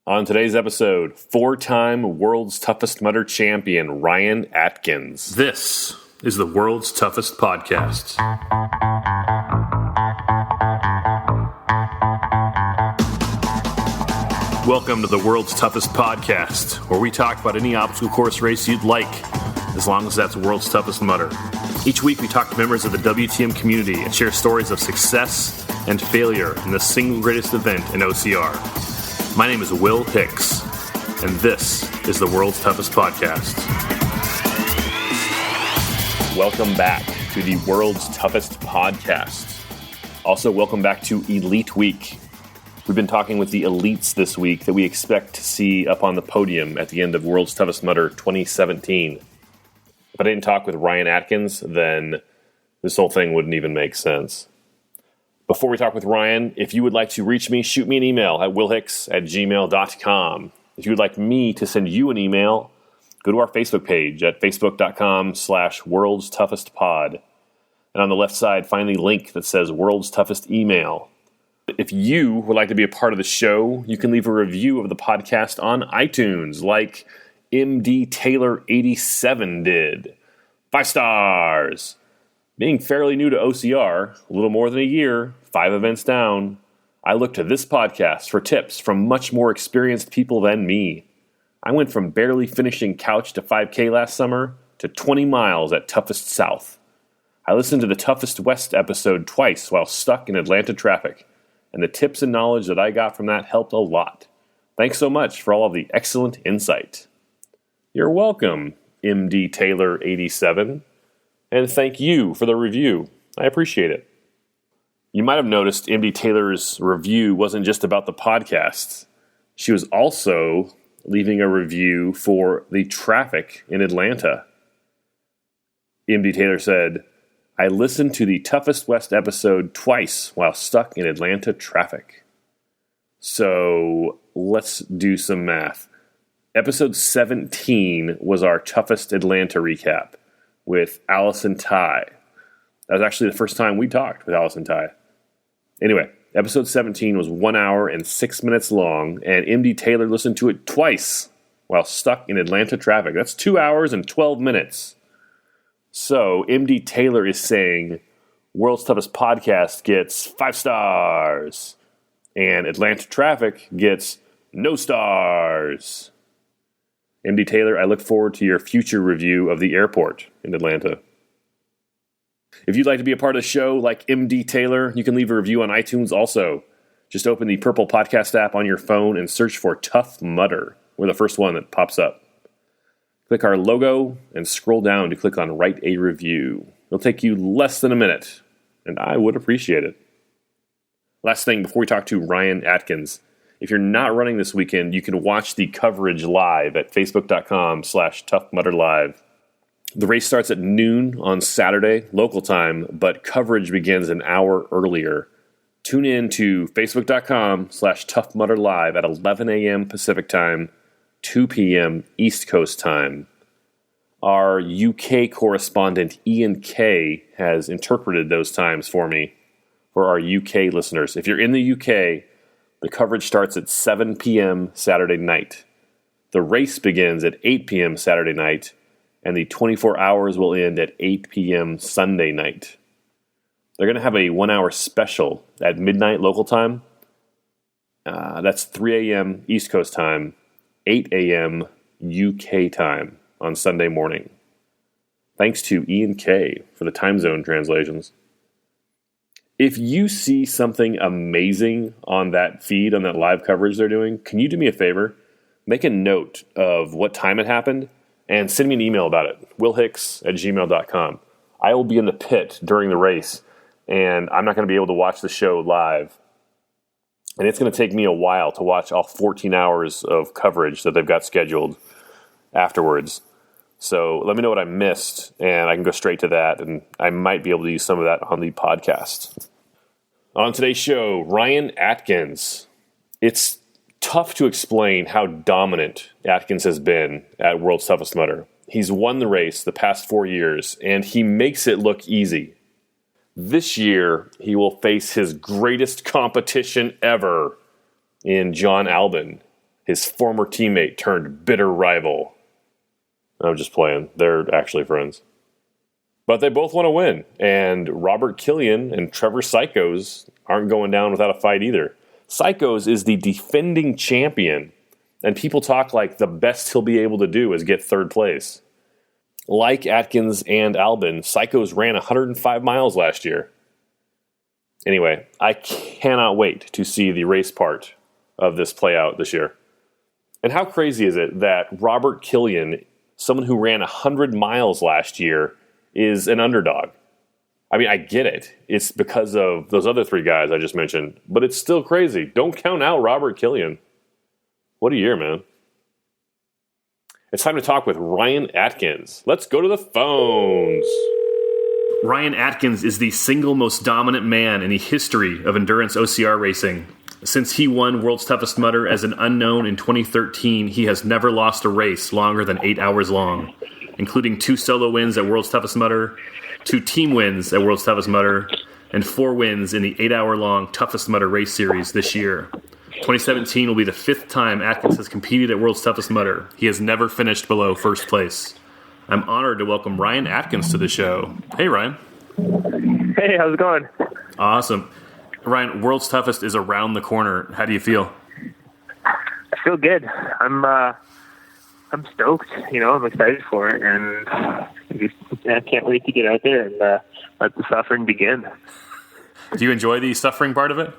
On today's episode, four-time World's Toughest Mudder champion Ryan Atkins. This is the World's Toughest Podcast. Welcome to the World's Toughest Podcast, where we talk about any obstacle course race you'd like, as long as that's World's Toughest Mudder. Each week we talk to members of the WTM community and share stories of success and failure in the single greatest event in OCR. My name is Will Hicks, and this is the World's Toughest Podcast. Welcome back to the World's Toughest Podcast. Also, welcome back to Elite Week. We've been talking with the elites this week that we expect to see up on the podium at the end of World's Toughest Mudder 2017. If I didn't talk with Ryan Atkins, then this whole thing wouldn't even make sense. Before we talk with Ryan, if you would like to reach me, shoot me an email at willhicks@gmail.com. If you would like me to send you an email, go to our Facebook page at facebook.com/World's Toughest Pod. And on the left side, find the link that says World's Toughest Email. If you would like to be a part of the show, you can leave a review of the podcast on iTunes, like MD Taylor 87 did. 5 stars! Being fairly new to OCR, a little more than a year, 5 events down, I look to this podcast for tips from much more experienced people than me. I went from barely finishing couch to 5K last summer to 20 miles at Toughest South. I listened to the Toughest West episode twice while stuck in Atlanta traffic, and the tips and knowledge that I got from that helped a lot. Thanks so much for all of the excellent insight. You're welcome, MD Taylor 87. And thank you for the review. I appreciate it. You might have noticed MD Taylor's review wasn't just about the podcast. She was also leaving a review for the traffic in Atlanta. MD Taylor said, I listened to the Toughest West episode twice while stuck in Atlanta traffic. So let's do some math. Episode 17 was our Toughest Atlanta recap with Allison Ty. That was actually the first time we talked with Allison Ty. Anyway, episode 17 was 1 hour and 6 minutes long, and MD Taylor listened to it twice while stuck in Atlanta traffic. That's 2 hours and 12 minutes. So, MD Taylor is saying World's Toughest Podcast gets 5 stars, and Atlanta traffic gets no stars. MD Taylor, I look forward to your future review of the airport in Atlanta. If you'd like to be a part of the show like MD Taylor, you can leave a review on iTunes also. Just open the purple podcast app on your phone and search for Tough Mudder. We're the first one that pops up. Click our logo and scroll down to click on Write a Review. It'll take you less than a minute, and I would appreciate it. Last thing before we talk to Ryan Atkins. If you're not running this weekend, you can watch the coverage live at facebook.com/toughmudderlive. The race starts at noon on Saturday, local time, but coverage begins an hour earlier. Tune in to facebook.com/toughmudderlive at 11 a.m. Pacific time, 2 p.m. East Coast time. Our UK correspondent Ian Kay has interpreted those times for me for our UK listeners. If you're in the UK, the coverage starts at 7 p.m. Saturday night. The race begins at 8 p.m. Saturday night, and the 24 hours will end at 8 p.m. Sunday night. They're going to have a 1-hour special at midnight local time. That's 3 a.m. East Coast time, 8 a.m. UK time on Sunday morning. Thanks to Ian K. for the time zone translations. If you see something amazing on that feed, on that live coverage they're doing, can you do me a favor? Make a note of what time it happened and send me an email about it, willhicks@gmail.com. I will be in the pit during the race, and I'm not going to be able to watch the show live. And it's going to take me a while to watch all 14 hours of coverage that they've got scheduled afterwards. So let me know what I missed, and I can go straight to that, and I might be able to use some of that on the podcast. On today's show, Ryan Atkins. It's tough to explain how dominant Atkins has been at World's Toughest Mudder. He's won the race the past 4 years, and he makes it look easy. This year, he will face his greatest competition ever in John Albin. his former teammate turned bitter rival. I'm just playing. They're actually friends. But they both want to win, and Robert Killian and Trevor Psychos aren't going down without a fight either. Psychos is the defending champion, and people talk like the best he'll be able to do is get third place. Like Atkins and Albin, Psychos ran 105 miles last year. Anyway, I cannot wait to see the race part of this play out this year. And how crazy is it that Robert Killian, someone who ran 100 miles last year, is an underdog? I mean, I get it. It's because of those other three guys I just mentioned, but it's still crazy. Don't count out Robert Killian. What a year, man. It's time to talk with Ryan Atkins. Let's go to the phones. Ryan Atkins is the single most dominant man in the history of endurance OCR racing. Since he won World's Toughest Mudder as an unknown in 2013, he has never lost a race longer than 8 hours long, including 2 solo wins at World's Toughest Mudder, 2 team wins at World's Toughest Mudder, and 4 wins in the 8-hour-long Toughest Mudder race series this year. 2017 will be the 5th time Atkins has competed at World's Toughest Mudder. He has never finished below first place. I'm honored to welcome Ryan Atkins to the show. Hey, Ryan. Hey, how's it going? Awesome. Ryan, World's Toughest is around the corner. How do you feel? I feel good. I'm stoked. I'm excited for it, and I can't wait to get out there and let the suffering begin. Do you enjoy the suffering part of it?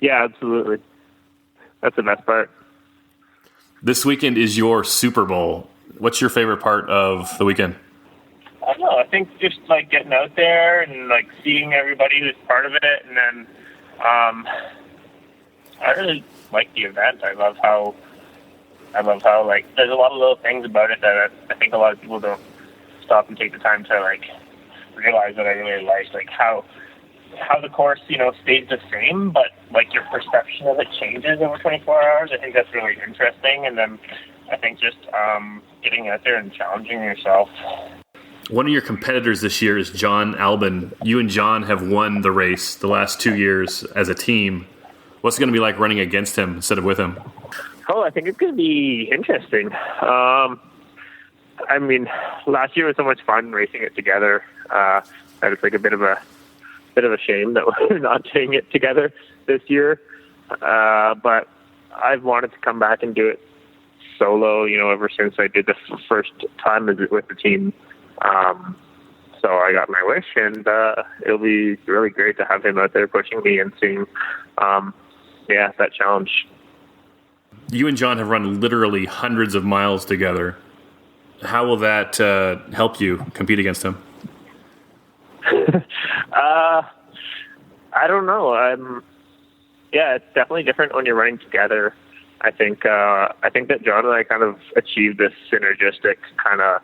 Yeah, absolutely. That's the best part. This weekend is your Super Bowl. What's your favorite part of the weekend? I don't know. I think just like getting out there and like seeing everybody who's part of it, and then I really like the event. I love how like there's a lot of little things about it that I think a lot of people don't stop and take the time to like realize that I really like how the course stays the same, but like your perception of it changes over 24 hours. I think that's really interesting, and then I think just getting out there and challenging yourself. One of your competitors this year is John Albin. You and John have won the race the last 2 years as a team. What's it going to be like running against him instead of with him? Oh, I think it's going to be interesting. I mean, last year was so much fun racing it together. That it's like a bit of a shame that we're not doing it together this year. But I've wanted to come back and do it solo, ever since I did the first time with the team. So I got my wish, and it'll be really great to have him out there pushing me and seeing, that challenge. You and John have run literally hundreds of miles together. How will that help you compete against him? I don't know. It's definitely different when you're running together. I think that John and I kind of achieved this synergistic kind of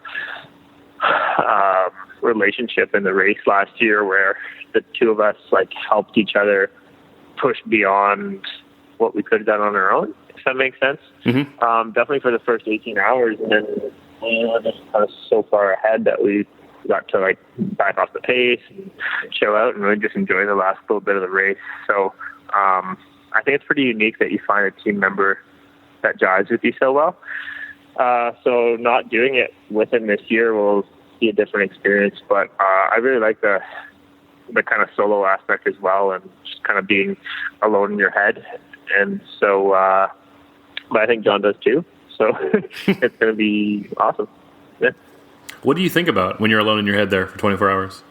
relationship in the race last year, where the two of us like helped each other push beyond what we could have done on our own, if that makes sense. Mm-hmm. Definitely for the first 18 hours, and then we were just kind of so far ahead that we got to like back off the pace and chill out and really just enjoy the last little bit of the race. So I think it's pretty unique that you find a team member that jives with you so well. So not doing it with him this year will be a different experience, but I really like the kind of solo aspect as well, and just kind of being alone in your head. And so, but I think John does too. So it's going to be awesome. Yeah. What do you think about when you're alone in your head there for 24 hours?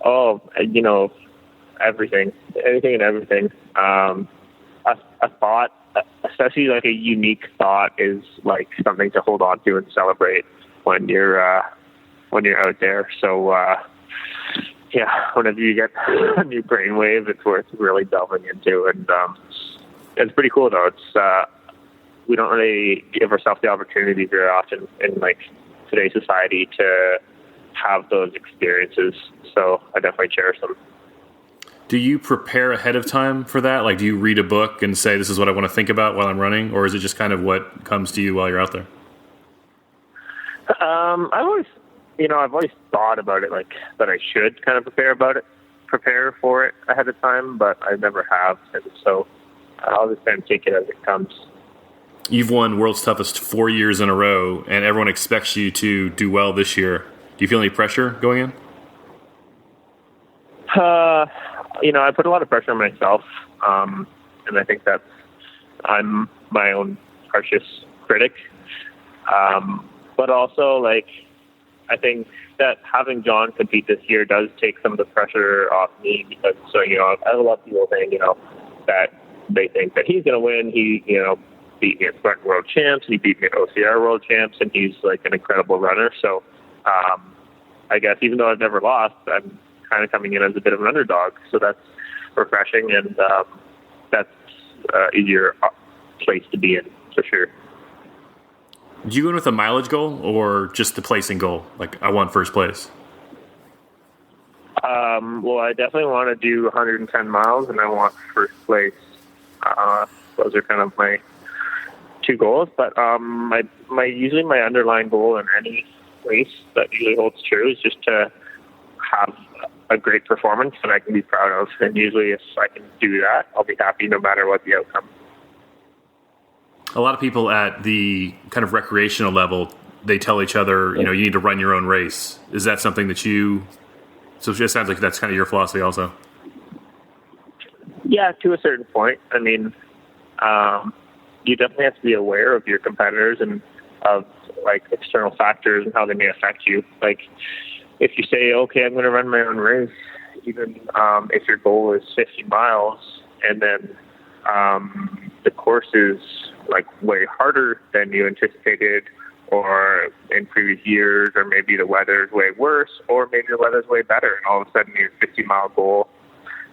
Oh, everything, anything and everything. A thought, especially like a unique thought, is like something to hold on to and celebrate when you're out there. So, whenever you get a new brainwave, it's worth really delving into, and it's pretty cool though. It's we don't really give ourselves the opportunity very often in like today's society to have those experiences. So I definitely cherish them. Do you prepare ahead of time for that? Like, do you read a book and say, this is what I want to think about while I'm running? Or is it just kind of what comes to you while you're out there? I've always thought about it, like that I should kind of prepare for it ahead of time, but I never have. And so I'll just kind of take it as it comes. You've won World's Toughest 4 years in a row, and everyone expects you to do well this year. Do you feel any pressure going in? I put a lot of pressure on myself, and I think that I'm my own harshest critic. But also, I think that having John compete this year does take some of the pressure off me because, I have a lot of people saying, that they think that he's going to win. He, beat me at Spartan World Champs, and he beat me at OCR World Champs, and he's an incredible runner. So, I guess even though I've never lost, I'm kind of coming in as a bit of an underdog. So that's refreshing, and that's easier place to be in for sure. Do you go in with a mileage goal or just the placing goal? I want first place. Well, I definitely want to do 110 miles, and I want first place. Those are kind of my two goals. But usually my underlying goal in any race that usually holds true is just to have a great performance that I can be proud of. And usually, if I can do that, I'll be happy no matter what the outcome. A lot of people at the kind of recreational level, they tell each other, you need to run your own race. Is that something that so it just sounds like that's kind of your philosophy also? Yeah, to a certain point. I mean, you definitely have to be aware of your competitors and of external factors and how they may affect you. If you say, okay, I'm going to run my own race, even if your goal is 50 miles and then the course is way harder than you anticipated, or in previous years, or maybe the weather's way worse, or maybe the weather's way better, and all of a sudden your 50-mile goal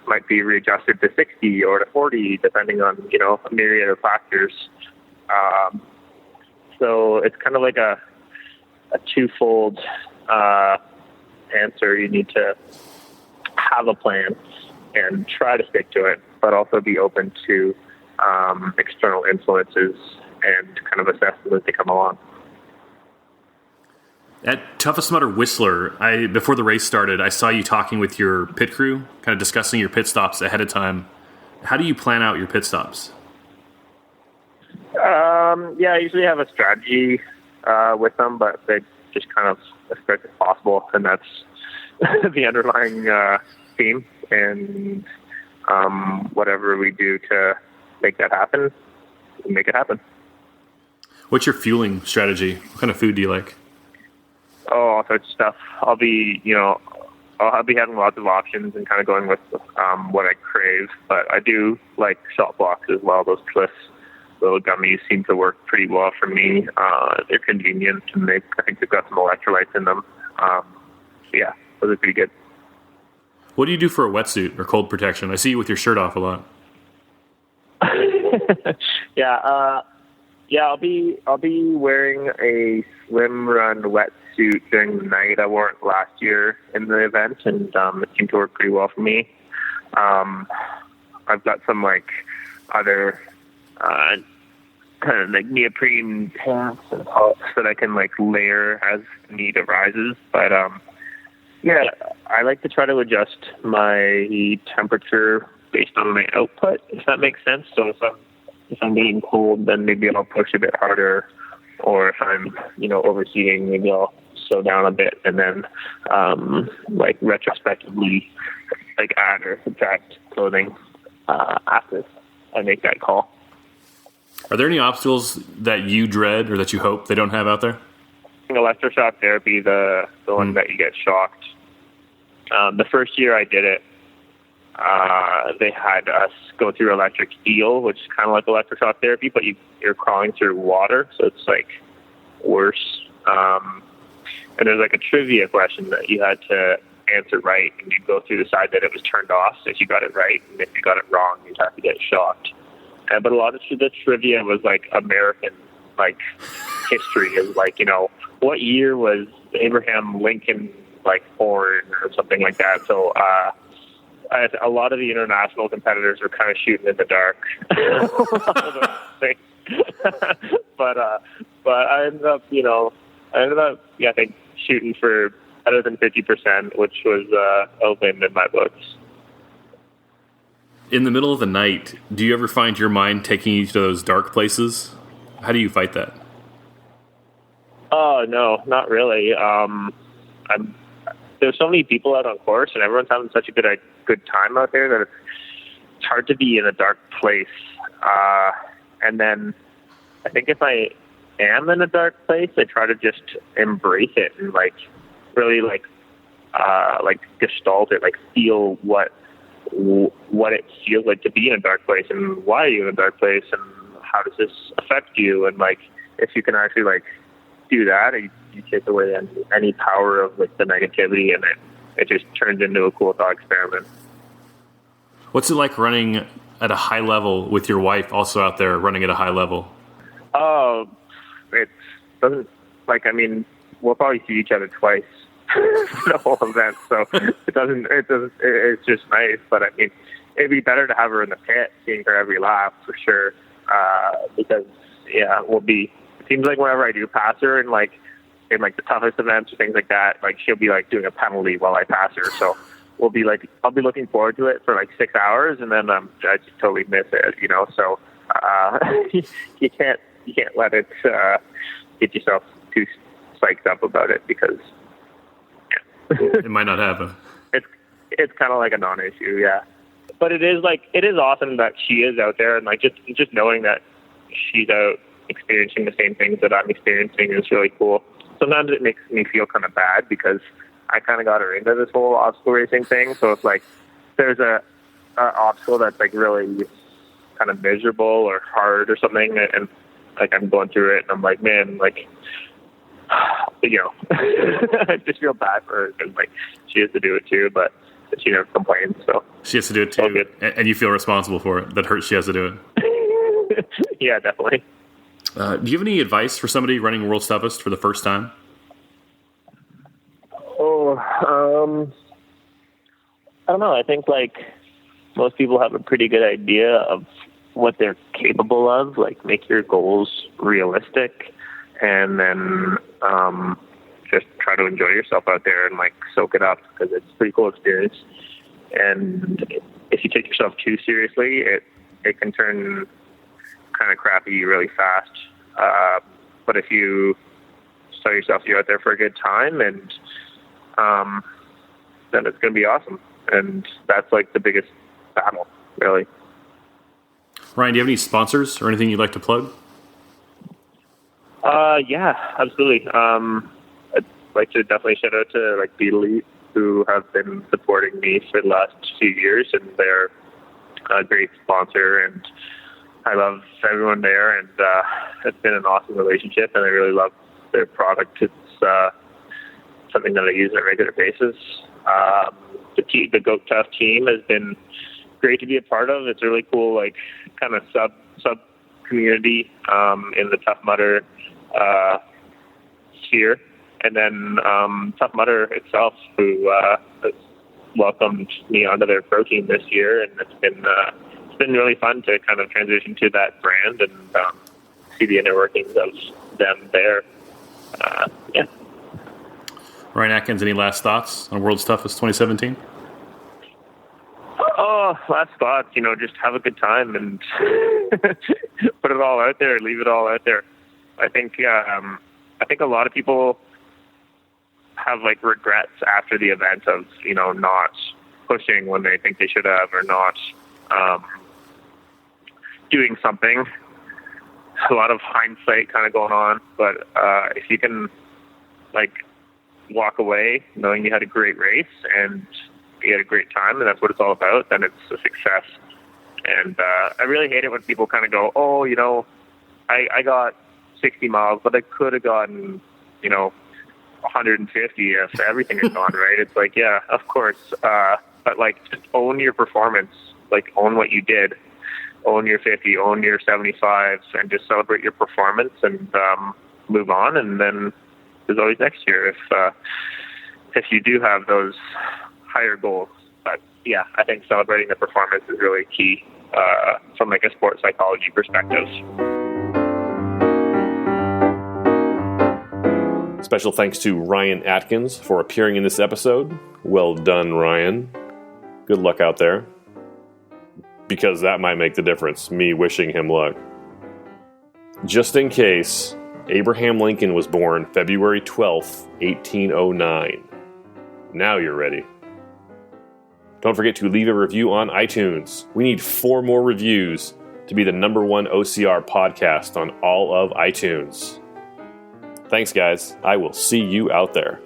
might be readjusted to 60 or to 40, depending on a myriad of factors. So it's kind of like a twofold answer. You need to have a plan and try to stick to it, but also be open to external influences and kind of assess them as they come along. At Toughest Mudder Whistler, before the race started, I saw you talking with your pit crew, kind of discussing your pit stops ahead of time. How do you plan out your pit stops? I usually have a strategy with them, but they just kind of as quick as possible, and that's the underlying theme. And whatever we do to make that happen, we make it happen. What's your fueling strategy? What kind of food do you like? Oh, all sorts of stuff. I'll be having lots of options and kind of going with what I crave. But I do like shot blocks as well. Those Cliff little gummies seem to work pretty well for me. They're convenient, and I think they've got some electrolytes in them. Yeah, those are pretty good. What do you do for a wetsuit or cold protection? I see you with your shirt off a lot. I'll be wearing a swim run wetsuit during the night. I wore it last year in the event, and it seemed to work pretty well for me. I've got some other kind of neoprene pants and tops that I can layer as the need arises. But I like to try to adjust my temperature based on my output, if that makes sense. So if I'm getting cold, then maybe I'll push a bit harder, or if I'm overheating, maybe I'll slow down a bit, and then retrospectively add or subtract clothing after I make that call. Are there any obstacles that you dread or that you hope they don't have out there? Electroshock therapy, the one that you get shocked. The first year I did it, they had us go through electric eel, which is kind of like electroshock therapy, but you're crawling through water, so it's worse. And there's a trivia question that you had to answer right, and you'd go through the side that it was turned off if you got it right, and if you got it wrong, you'd have to get shocked. But a lot of the trivia was American history of what year was Abraham Lincoln born or something like that. So a lot of the international competitors were kind of shooting in the dark. But I ended up I think shooting for better than 50%, which was open in my books. in the middle of the night, do you ever find your mind taking you to those dark places? How do you fight that? Oh, no, not really. There's so many people out on course, and everyone's having such a good time out there that it's hard to be in a dark place. And then I think if I am in a dark place, I try to just embrace it and really gestalt it, feel what it feels like to be in a dark place, and why are you in a dark place, and how does this affect you, and if you can actually do that, you take away any power of the negativity, and it just turns into a cool thought experiment. What's it like running at a high level with your wife also out there running at a high level? Oh, it doesn't we'll probably see each other twice the whole event, so it's just nice. But it'd be better to have her in the pit, seeing her every lap for sure, because it seems like whenever I do pass her in the toughest events or things like that, she'll be doing a penalty while I pass her, so I'll be looking forward to it for 6 hours, and then I just totally miss it, so you can't let it get yourself too psyched up about it, because it might not happen. It's kind of like a non-issue, yeah. But it is awesome that she is out there, and just knowing that she's out experiencing the same things that I'm experiencing is really cool. Sometimes it makes me feel kind of bad because I kind of got her into this whole obstacle racing thing. So it's there's a obstacle that's really kind of miserable or hard or something, and I'm going through it, and I'm man, I just feel bad for her because she has to do it too, but she never complains. So she has to do it too, and you feel responsible for it. That hurts. She has to do it. Yeah, definitely. Do you have any advice for somebody running World's Toughest for the first time? I don't know. I think most people have a pretty good idea of what they're capable of. Make your goals realistic, and then just try to enjoy yourself out there and soak it up, because it's a pretty cool experience. And if you take yourself too seriously, it can turn kind of crappy really fast. But if you tell yourself you're out there for a good time, and then it's going to be awesome. And that's the biggest battle, really. Ryan, do you have any sponsors or anything you'd like to plug? Yeah, absolutely. I'd like to definitely shout out to the Elite, who have been supporting me for the last few years, and they're a great sponsor, and I love everyone there, and it's been an awesome relationship, and I really love their product. It's something that I use on a regular basis. The Goat Tough team has been great to be a part of. It's a really cool, kind of sub community in the Tough Mudder sphere. And then Tough Mudder itself, who has welcomed me onto their pro team this year, and it's been really fun to kind of transition to that brand and see the inner workings of them there. Yeah. Ryan Atkins, any last thoughts on World's Toughest 2017? Oh, last thoughts, just have a good time and put it all out there, leave it all out there. I think a lot of people have regrets after the event of, not pushing when they think they should have, or not doing something. A lot of hindsight kind of going on, but if you can walk away knowing you had a great race and you had a great time, and that's what it's all about, then it's a success. And I really hate it when people kind of go, oh, I got 60 miles, but I could have gotten, 150 if everything had gone right. It's yeah, of course. But just own your performance, own what you did, own your 50, own your 75, and just celebrate your performance and move on. And then there's always next year if you do have those higher goals. But yeah, I think celebrating the performance is really key from a sports psychology perspective. Special thanks to Ryan Atkins for appearing in this episode. Well done, Ryan. Good luck out there. because that might make the difference, me wishing him luck. Just in case, Abraham Lincoln was born February 12th, 1809. Now you're ready. Don't forget to leave a review on iTunes. We need 4 more reviews to be the #1 OCR podcast on all of iTunes. Thanks, guys. I will see you out there.